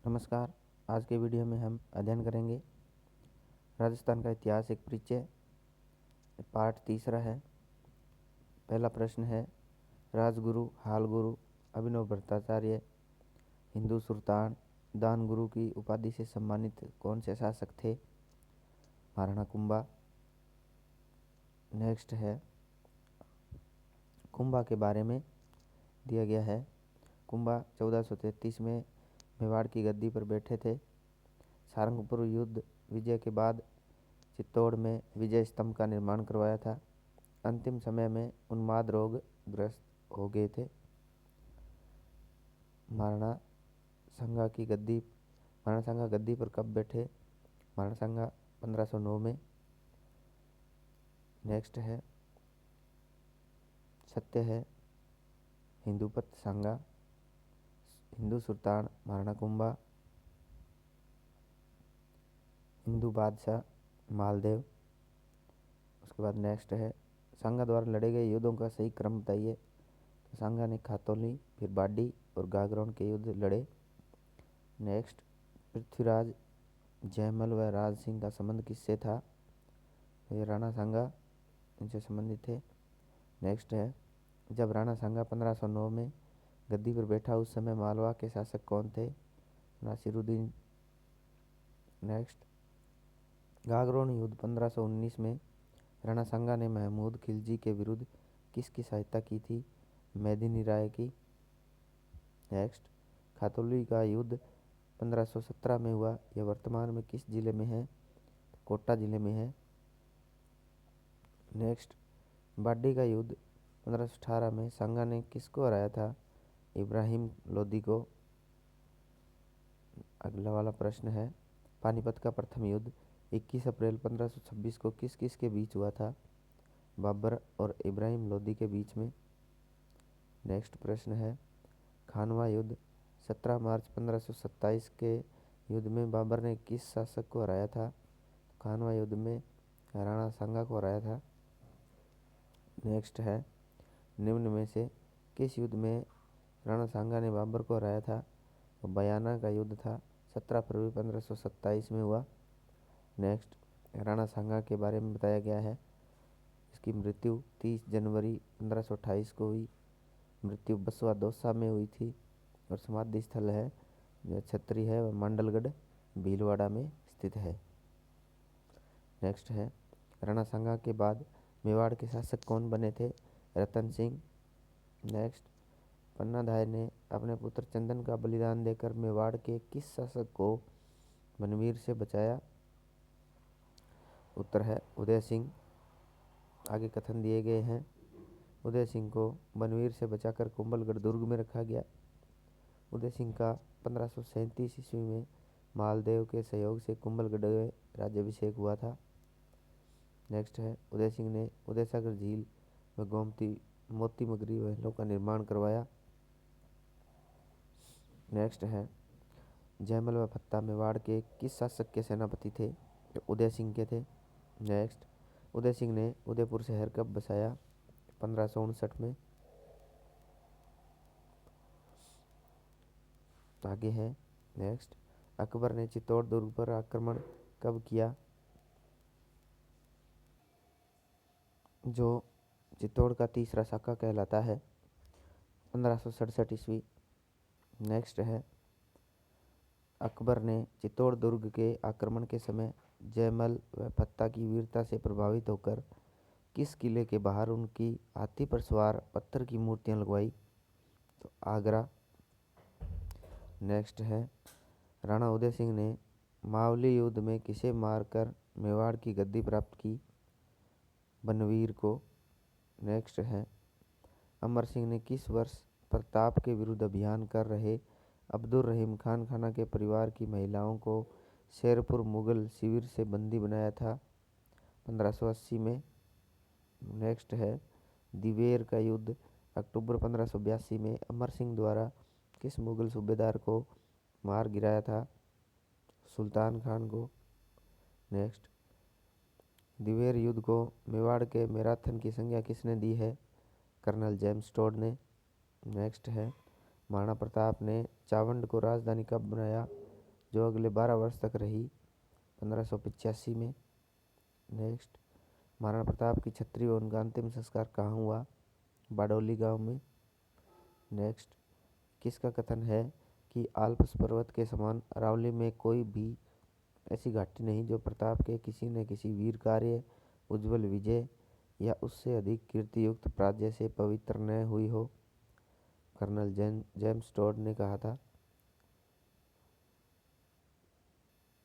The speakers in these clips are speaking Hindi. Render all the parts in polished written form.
नमस्कार। आज के वीडियो में हम अध्ययन करेंगे राजस्थान का इतिहास एक परिचय। पाठ तीसरा है। पहला प्रश्न है, राजगुरु हालगुरु अभिनव भट्टाचार्य हिंदू सुल्तान दानगुरु की उपाधि से सम्मानित कौन से शासक थे? महाराणा कुंभा। नेक्स्ट है, कुंभा के बारे में दिया गया है। कुंभा 1433 में मेवाड़ की गद्दी पर बैठे थे। सारंगपुर युद्ध विजय के बाद चित्तौड़ में विजय स्तंभ का निर्माण करवाया था। अंतिम समय में उन्माद रोग ग्रस्त हो गए थे। महाराणा सांगा गद्दी पर कब बैठे? महाराणा सांगा 1509 में। नेक्स्ट है, सत्य है हिंदूपत सांगा, हिंदू सुल्तान महाराणा कुंभा, हिंदू बादशाह मालदेव। उसके बाद नेक्स्ट है, सांगा द्वारा लड़े गए युद्धों का सही क्रम बताइए। तो सांगा ने खातौली, फिर बाडी और गागरोन के युद्ध लड़े। नेक्स्ट, पृथ्वीराज जयमल व राज सिंह का संबंध किससे था? ये राणा सांगा इनसे संबंधित थे। नेक्स्ट है, जब राणा सांगा 1509 में गद्दी पर बैठा उस समय मालवा के शासक कौन थे? नासिरुद्दीन। नेक्स्ट, गागरोन युद्ध 1519 में राणा सांगा ने महमूद खिलजी के विरुद्ध किसकी सहायता की थी? मेदिनी राय की। नेक्स्ट, खातौली का युद्ध 1517 में हुआ। यह वर्तमान में किस जिले में है? कोटा जिले में है। नेक्स्ट, बाडी का युद्ध 1518 में सांगा ने किसको हराया था? इब्राहिम लोदी को। अगला वाला प्रश्न है, पानीपत का प्रथम युद्ध 21 अप्रैल 1526 को किस किस के बीच हुआ था? बाबर और इब्राहिम लोदी के बीच में। नेक्स्ट प्रश्न है, खानवा युद्ध 17 मार्च 1527 के युद्ध में बाबर ने किस शासक को हराया था? खानवा युद्ध में राणा सांगा को हराया था। नेक्स्ट है, निम्न में से किस युद्ध में राणा सांगा ने बाबर को हराया था? तो बयाना का युद्ध था, 17 फरवरी 1527 में हुआ। नेक्स्ट, राणा सांगा के बारे में बताया गया है। इसकी मृत्यु 30 जनवरी 1528 को हुई। मृत्यु बसवा दौसा में हुई थी और समाधि स्थल है जो छतरी है वह मांडलगढ़ भीलवाड़ा में स्थित है। नेक्स्ट है, राणा सांगा के बाद मेवाड़ के शासक कौन बने थे? रतन सिंह। नेक्स्ट, पन्नाधाय ने अपने पुत्र चंदन का बलिदान देकर मेवाड़ के किस शासक को बनवीर से बचाया? उत्तर है उदय सिंह। आगे कथन दिए गए हैं। उदय सिंह को बनवीर से बचाकर कुंभलगढ़ दुर्ग में रखा गया। उदय सिंह का 1537 ईस्वी में मालदेव के सहयोग से कुंभलगढ़ में राज्याभिषेक हुआ था। नेक्स्ट है, उदय सिंह ने उदय सागर झील व गोमती मोती मगरी महलों का निर्माण करवाया। नेक्स्ट है, जयमल व फत्ता मेवाड़ के किस शासक के सेनापति थे? तो उदय सिंह के थे। नेक्स्ट, उदय सिंह ने उदयपुर शहर कब बसाया? 1559 में। आगे है नेक्स्ट, अकबर ने चित्तौड़ दुर्ग पर आक्रमण कब किया? जो चित्तौड़ का तीसरा साका कहलाता है, 1567 ईस्वी। नेक्स्ट है, अकबर ने चित्तौड़ दुर्ग के आक्रमण के समय जयमल व फत्ता की वीरता से प्रभावित होकर किस किले के बाहर उनकी हाथी पर सवार पत्थर की मूर्तियां लगवाई? तो आगरा। नेक्स्ट है, राणा उदय सिंह ने मावली युद्ध में किसे मारकर मेवाड़ की गद्दी प्राप्त की? बनवीर को। नेक्स्ट है, अमर सिंह ने किस वर्ष प्रताप के विरुद्ध अभियान कर रहे अब्दुल रहीम खान खाना के परिवार की महिलाओं को शेरपुर मुगल शिविर से बंदी बनाया था? 1580 में। नेक्स्ट है, दिवेर का युद्ध अक्टूबर 1582 में अमर सिंह द्वारा किस मुगल सूबेदार को मार गिराया था? सुल्तान खान को। नेक्स्ट, दिवेर युद्ध को मेवाड़ के मैराथन की संज्ञा किसने दी है? कर्नल जेम्स टोड ने। नेक्स्ट है, महाराणा प्रताप ने चावंड को राजधानी कब बनाया? जो अगले 12 वर्ष तक रही 1585 में। नेक्स्ट, महाराणा प्रताप की क्षत्रिय और उनका अंतिम संस्कार कहाँ हुआ? बाडोली गांव में। नेक्स्ट, किसका कथन है कि आल्प्स पर्वत के समान अरावली में कोई भी ऐसी घाटी नहीं जो प्रताप के किसी न किसी वीर कार्य, उज्जवल विजय या उससे अधिक कीर्तियुक्त पराजय से पवित्र न हुई हो? कर्नल जेम्स टोड ने कहा था।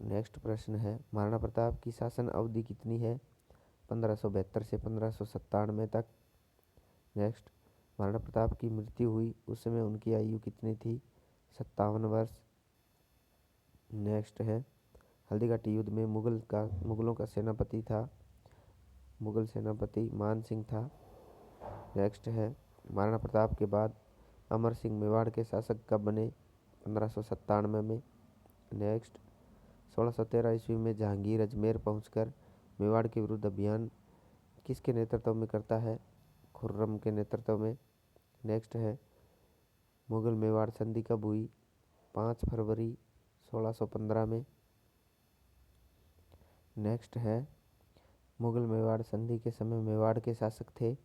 नेक्स्ट प्रश्न है, महाराणा प्रताप की शासन अवधि कितनी है? 1572 से 1597 तक। नेक्स्ट, महाराणा प्रताप की मृत्यु हुई उस समय उनकी आयु कितनी थी? 57 वर्ष। नेक्स्ट है, हल्दीघाटी युद्ध में मुगलों का सेनापति था, मुगल सेनापति मान सिंह था। नेक्स्ट है, महाराणा प्रताप के बाद अमर सिंह मेवाड़ के शासक कब बने? 1597 में। नेक्स्ट, 1613 ईस्वी में जहांगीर अजमेर पहुंचकर मेवाड़ के विरुद्ध अभियान किसके नेतृत्व में करता है? खुर्रम के नेतृत्व में। नेक्स्ट है, मुगल मेवाड़ संधि कब हुई? 5 फरवरी 1615 में। नेक्स्ट है, मुगल मेवाड़ संधि के समय मेवाड़ के शासक थे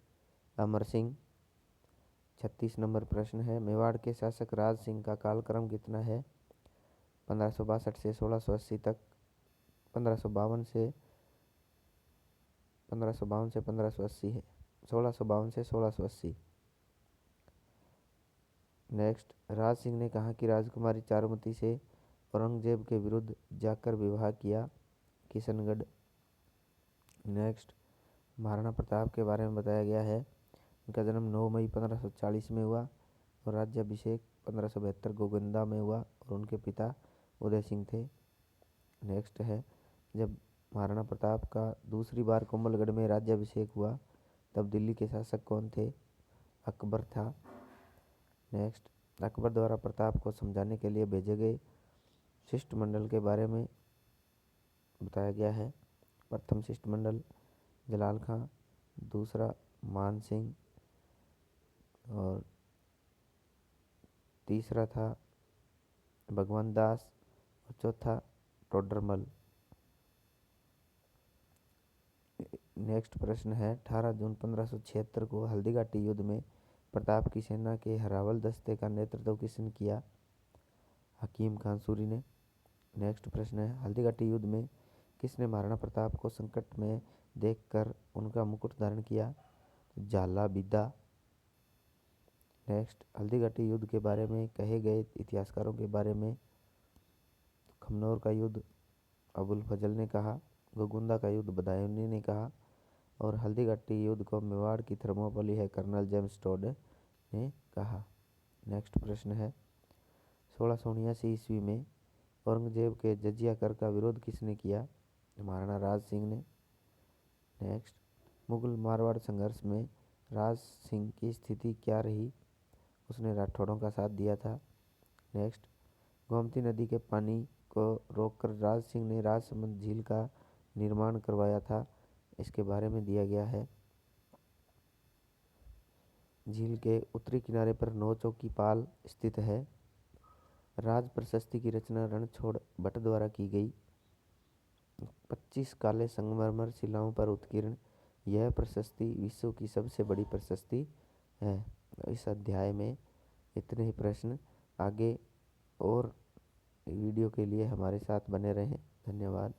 अमर सिंह। 36 नंबर प्रश्न है, मेवाड़ के शासक राज सिंह का कालक्रम कितना है? 1562 से 1680 तक। 1552 से 1580 है। 1652 से 1680। नेक्स्ट, राज सिंह ने कहा कि राजकुमारी चारुमती से औरंगजेब के विरुद्ध जाकर विवाह किया? किशनगढ़। नेक्स्ट, महाराणा प्रताप के बारे में बताया गया है, उनका जन्म 9 मई 1540 में हुआ और राज्याभिषेक 1572 गोविंदा में हुआ और उनके पिता उदय सिंह थे। नेक्स्ट है, जब महाराणा प्रताप का दूसरी बार कुंभलगढ़ में राज्याभिषेक हुआ तब दिल्ली के शासक कौन थे? अकबर था। नेक्स्ट, अकबर द्वारा प्रताप को समझाने के लिए भेजे गए शिष्टमंडल के बारे में बताया गया है। प्रथम शिष्टमंडल जलाल खां, दूसरा मान सिंह और तीसरा था भगवान दास और चौथा टोडरमल। नेक्स्ट प्रश्न है, 18 जून 1576 को हल्दीघाटी युद्ध में प्रताप की सेना के हरावल दस्ते का नेतृत्व किसने किया? हकीम खान सूरी ने। नेक्स्ट प्रश्न है, हल्दीघाटी युद्ध में किसने महाराणा प्रताप को संकट में देखकर उनका मुकुट धारण किया? झाला बिदा। नेक्स्ट, हल्दीघाटी युद्ध के बारे में कहे गए इतिहासकारों के बारे में खमनोर का युद्ध अबुल फजल ने कहा, गोगुंदा का युद्ध बदायूंनी ने कहा और हल्दीघाटी युद्ध को मेवाड़ की थर्मोपली है कर्नल जेम्स टोड ने कहा। नेक्स्ट प्रश्न है, 1679 ईस्वी में औरंगजेब के जजिया कर का विरोध किसने किया? महाराणा राज सिंह ने। नेक्स्ट, मुगल मारवाड़ संघर्ष में राज सिंह की स्थिति क्या रही? उसने राठौड़ों का साथ दिया था। नेक्स्ट, गोमती नदी के पानी को रोककर राज सिंह ने राजसमंद झील का निर्माण करवाया था, इसके बारे में दिया गया है। झील के उत्तरी किनारे पर नौचों की पाल स्थित है। राज प्रशस्ति की रचना रणछोड़ भट्ट द्वारा की गई। 25 काले संगमरमर शिलाओं पर उत्कीर्ण यह प्रशस्ति विश्व की सबसे बड़ी प्रशस्ति है। इस अध्याय में इतने ही प्रश्न, आगे और वीडियो के लिए हमारे साथ बने रहें। धन्यवाद।